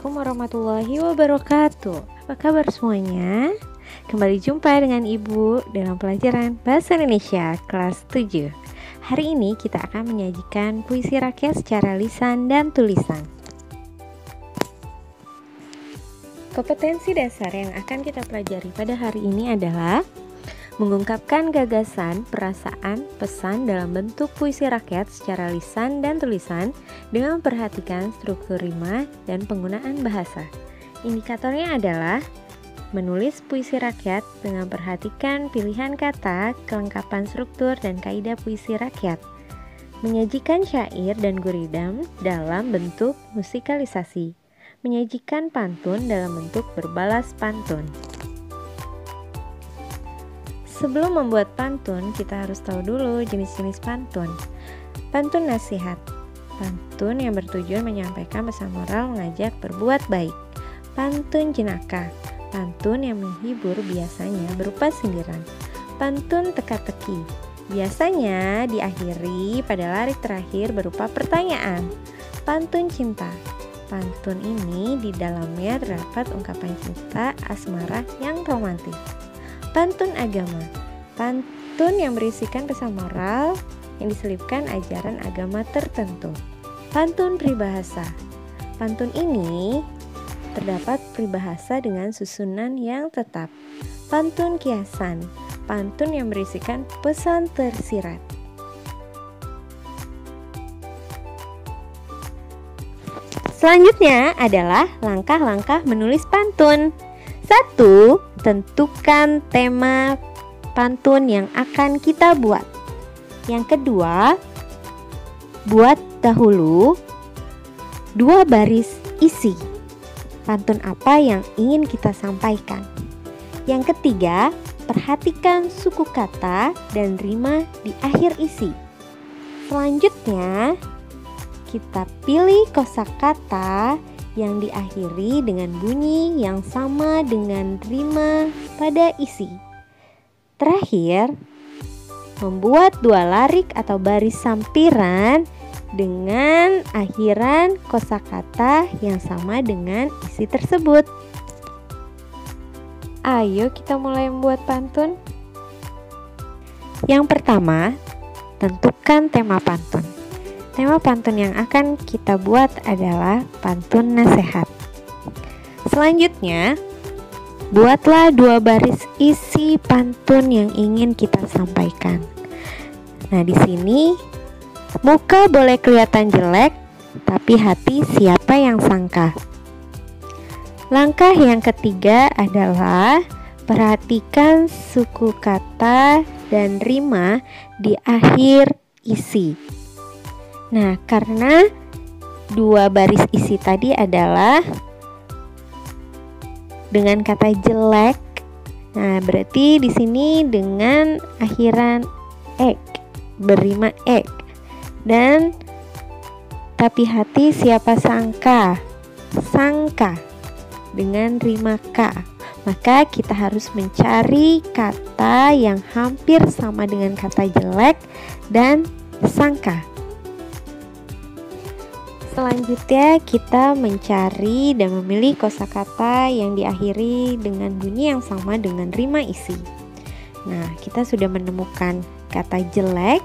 Assalamualaikum warahmatullahi wabarakatuh. Apa kabar semuanya? Kembali jumpa dengan Ibu dalam pelajaran Bahasa Indonesia kelas 7. Hari ini kita akan menyajikan puisi rakyat secara lisan dan tulisan. Kompetensi dasar yang akan kita pelajari pada hari ini adalah mengungkapkan gagasan, perasaan, pesan dalam bentuk puisi rakyat secara lisan dan tulisan dengan memperhatikan struktur rima dan penggunaan bahasa. Indikatornya adalah menulis puisi rakyat dengan memperhatikan pilihan kata, kelengkapan struktur, dan kaidah puisi rakyat. Menyajikan syair dan guridam dalam bentuk musikalisasi. Menyajikan pantun dalam bentuk berbalas pantun. Sebelum membuat pantun, kita harus tahu dulu jenis-jenis pantun. Pantun nasihat, pantun yang bertujuan menyampaikan pesan moral mengajak berbuat baik. Pantun jenaka, pantun yang menghibur biasanya berupa sindiran. Pantun teka-teki, biasanya diakhiri pada larik terakhir berupa pertanyaan. Pantun cinta, pantun ini di dalamnya terdapat ungkapan cinta asmara yang romantis. Pantun agama, pantun yang berisikan pesan moral yang diselipkan ajaran agama tertentu. Pantun peribahasa, pantun ini terdapat peribahasa dengan susunan yang tetap. Pantun kiasan, pantun yang berisikan pesan tersirat. Selanjutnya adalah langkah-langkah menulis pantun. 1. Tentukan tema pantun yang akan kita buat. Yang kedua, buat dahulu 2 baris isi. Pantun apa yang ingin kita sampaikan. Yang ketiga, perhatikan suku kata dan rima di akhir isi. Selanjutnya, kita pilih kosakata yang diakhiri dengan bunyi yang sama dengan rima pada isi. Terakhir, membuat 2 larik atau baris sampiran dengan akhiran kosakata yang sama dengan isi tersebut. Ayo kita mulai membuat pantun. Yang pertama, tentukan tema pantun. Tema pantun yang akan kita buat adalah pantun nasihat. Selanjutnya, buatlah 2 baris isi pantun yang ingin kita sampaikan. Nah, di sini muka boleh kelihatan jelek, tapi hati siapa yang sangka. Langkah yang ketiga adalah perhatikan suku kata dan rima di akhir isi. Nah, karena 2 baris isi tadi adalah dengan kata jelek, nah berarti di sini dengan akhiran ek, berrima ek. Dan tapi hati siapa sangka, sangka dengan rima ka. Maka kita harus mencari kata yang hampir sama dengan kata jelek dan sangka. Selanjutnya kita mencari dan memilih kosakata yang diakhiri dengan bunyi yang sama dengan rima isi. Nah, kita sudah menemukan kata jelek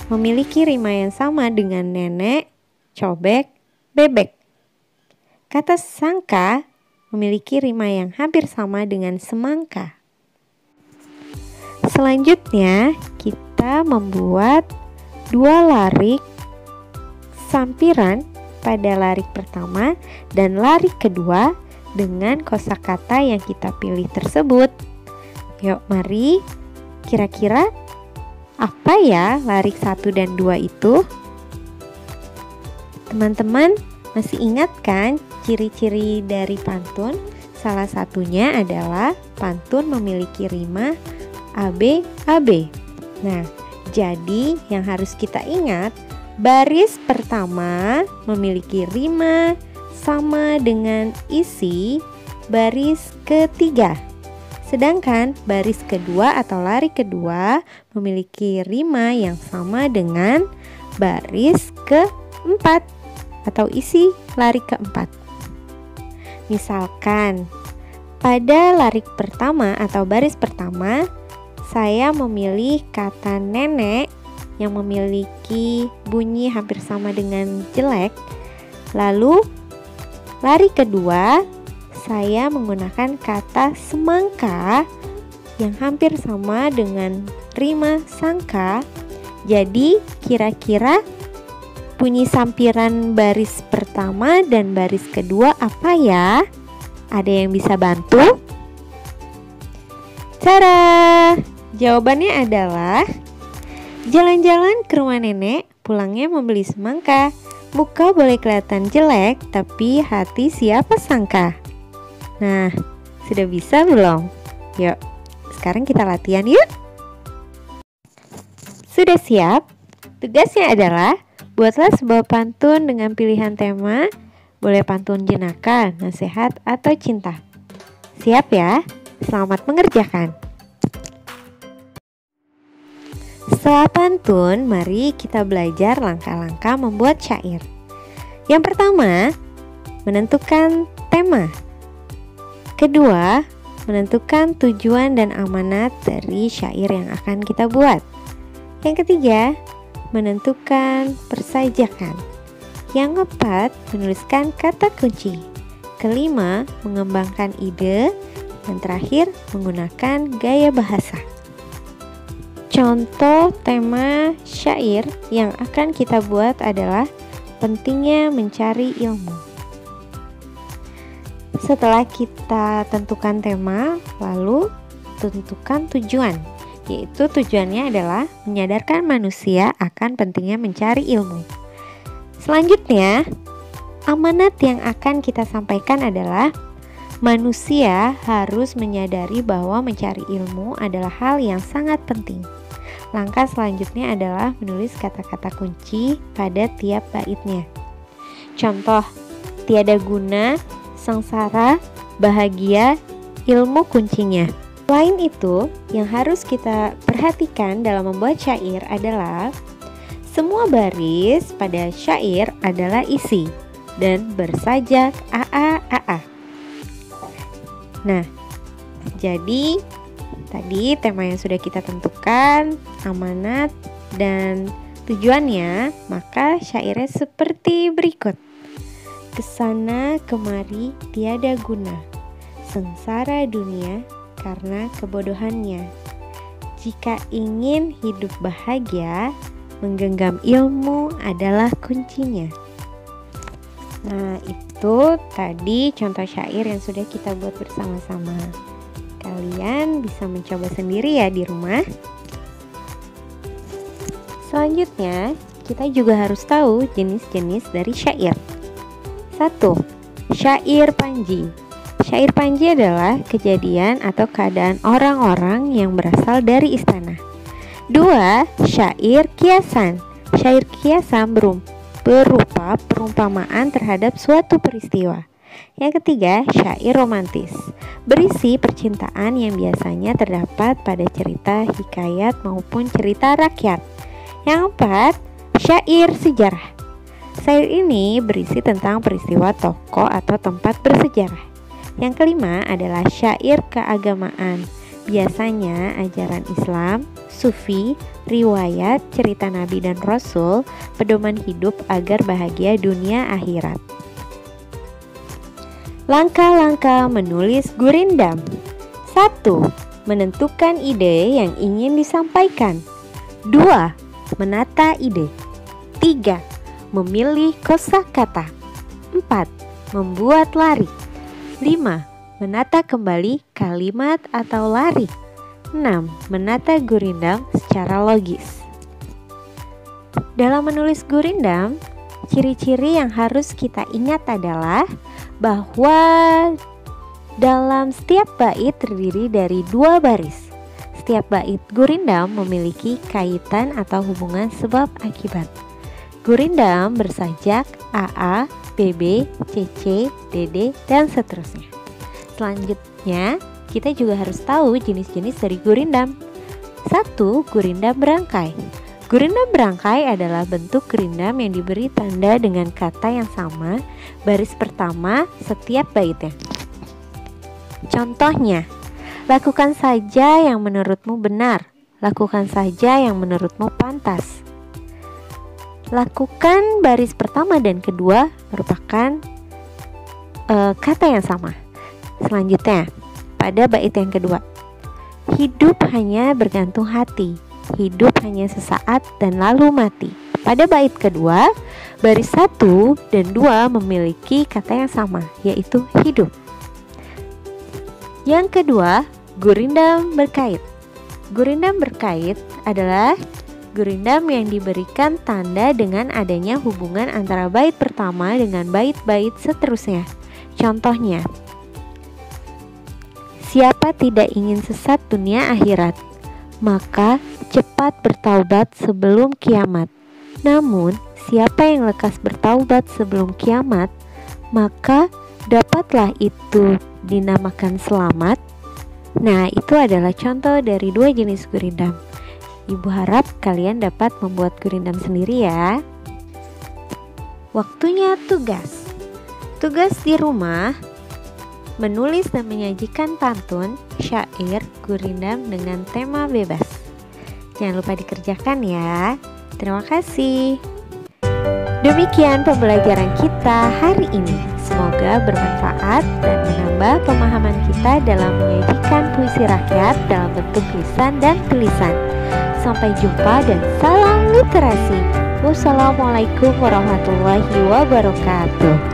memiliki rima yang sama dengan nenek, cobek, bebek. Kata sangka memiliki rima yang hampir sama dengan semangka. Selanjutnya kita membuat 2 larik sampiran pada larik pertama dan larik kedua dengan kosakata yang kita pilih tersebut. Yuk, mari. Kira-kira apa ya larik 1 dan 2 itu? Teman-teman masih ingat kan ciri-ciri dari pantun? Salah satunya adalah pantun memiliki rima AB. Nah, jadi yang harus kita ingat, baris pertama memiliki rima sama dengan isi baris ketiga. Sedangkan baris kedua atau larik kedua memiliki rima yang sama dengan baris keempat atau isi larik keempat. Misalkan, pada larik pertama atau baris pertama, saya memilih kata nenek yang memiliki bunyi hampir sama dengan jelek. Lalu, lari kedua, saya menggunakan kata semangka yang hampir sama dengan rima sangka. Jadi, kira-kira bunyi sampiran baris pertama dan baris kedua apa ya? Ada yang bisa bantu? Cara jawabannya adalah jalan-jalan ke rumah nenek, pulangnya membeli semangka. Muka boleh kelihatan jelek, tapi hati siapa sangka? Nah, sudah bisa belum? Yuk, sekarang kita latihan yuk. Sudah siap? Tugasnya adalah buatlah sebuah pantun dengan pilihan tema. Boleh pantun jenaka, nasihat, atau cinta. Siap ya? Selamat mengerjakan. Setelah pantun, mari kita belajar langkah-langkah membuat syair. Yang pertama, menentukan tema. Kedua, menentukan tujuan dan amanat dari syair yang akan kita buat. Yang ketiga, menentukan persajakan. Yang keempat, menuliskan kata kunci. Kelima, mengembangkan ide. Yang terakhir, menggunakan gaya bahasa. Contoh tema syair yang akan kita buat adalah pentingnya mencari ilmu. Setelah kita tentukan tema, lalu tentukan tujuan, yaitu tujuannya adalah menyadarkan manusia akan pentingnya mencari ilmu. Selanjutnya, amanat yang akan kita sampaikan adalah manusia harus menyadari bahwa mencari ilmu adalah hal yang sangat penting. Langkah selanjutnya adalah menulis kata-kata kunci pada tiap baitnya. Contoh, tiada guna, sengsara, bahagia, ilmu kuncinya. Selain itu, yang harus kita perhatikan dalam membuat syair adalah semua baris pada syair adalah isi dan bersajak aa. Nah, jadi tadi tema yang sudah kita tentukan, amanat, dan tujuannya, maka syairnya seperti berikut. Kesana kemari tiada guna, sengsara dunia karena kebodohannya. Jika ingin hidup bahagia, menggenggam ilmu adalah kuncinya. Nah, itu tadi contoh syair yang sudah kita buat bersama-sama. Kalian bisa mencoba sendiri ya di rumah. Selanjutnya, kita juga harus tahu jenis-jenis dari syair. 1. Syair panji. Syair panji adalah kejadian atau keadaan orang-orang yang berasal dari istana. 2. Syair kiasan. Syair kiasan berupa perumpamaan terhadap suatu peristiwa. Yang ketiga, syair romantis, berisi percintaan yang biasanya terdapat pada cerita hikayat maupun cerita rakyat. Yang keempat, syair sejarah. Syair ini berisi tentang peristiwa tokoh atau tempat bersejarah. Yang kelima adalah syair keagamaan, biasanya ajaran Islam, sufi, riwayat, cerita Nabi dan Rasul, pedoman hidup agar bahagia dunia akhirat. Langkah-langkah menulis gurindam. 1. Menentukan ide yang ingin disampaikan. 2. Menata ide. 3. Memilih kosakata. 4. Membuat larik. 5. Menata kembali kalimat atau larik. 6. Menata gurindam secara logis. Dalam menulis gurindam, ciri-ciri yang harus kita ingat adalah bahwa dalam setiap bait terdiri dari 2 baris. Setiap bait gurindam memiliki kaitan atau hubungan sebab akibat. Gurindam bersajak AA, BB, CC, DD, dan seterusnya. Selanjutnya, kita juga harus tahu jenis-jenis dari gurindam. 1. Gurindam berangkai. Gurindam berangkai adalah bentuk gurindam yang diberi tanda dengan kata yang sama baris pertama setiap baitnya. Contohnya, lakukan saja yang menurutmu benar, lakukan saja yang menurutmu pantas. Lakukan baris pertama dan kedua merupakan kata yang sama. Selanjutnya, pada bait yang kedua, hidup hanya bergantung hati, hidup hanya sesaat dan lalu mati. Pada bait kedua, baris 1 dan 2 memiliki kata yang sama, yaitu hidup. Yang kedua, gurindam berkait. Gurindam berkait adalah gurindam yang diberikan tanda dengan adanya hubungan antara bait pertama dengan bait-bait seterusnya. Contohnya, siapa tidak ingin sesat dunia akhirat, maka cepat bertaubat sebelum kiamat. Namun, siapa yang lekas bertaubat sebelum kiamat, maka dapatlah itu dinamakan selamat. Nah, itu adalah contoh dari 2 jenis gurindam. Ibu harap kalian dapat membuat gurindam sendiri ya. Waktunya tugas. Tugas di rumah, menulis dan menyajikan pantun, syair, gurindam dengan tema bebas. Jangan lupa dikerjakan ya. Terima kasih. Demikian pembelajaran kita hari ini. Semoga bermanfaat dan menambah pemahaman kita dalam menyajikan puisi rakyat dalam bentuk lisan dan tulisan. Sampai jumpa dan salam literasi. Wassalamualaikum warahmatullahi wabarakatuh.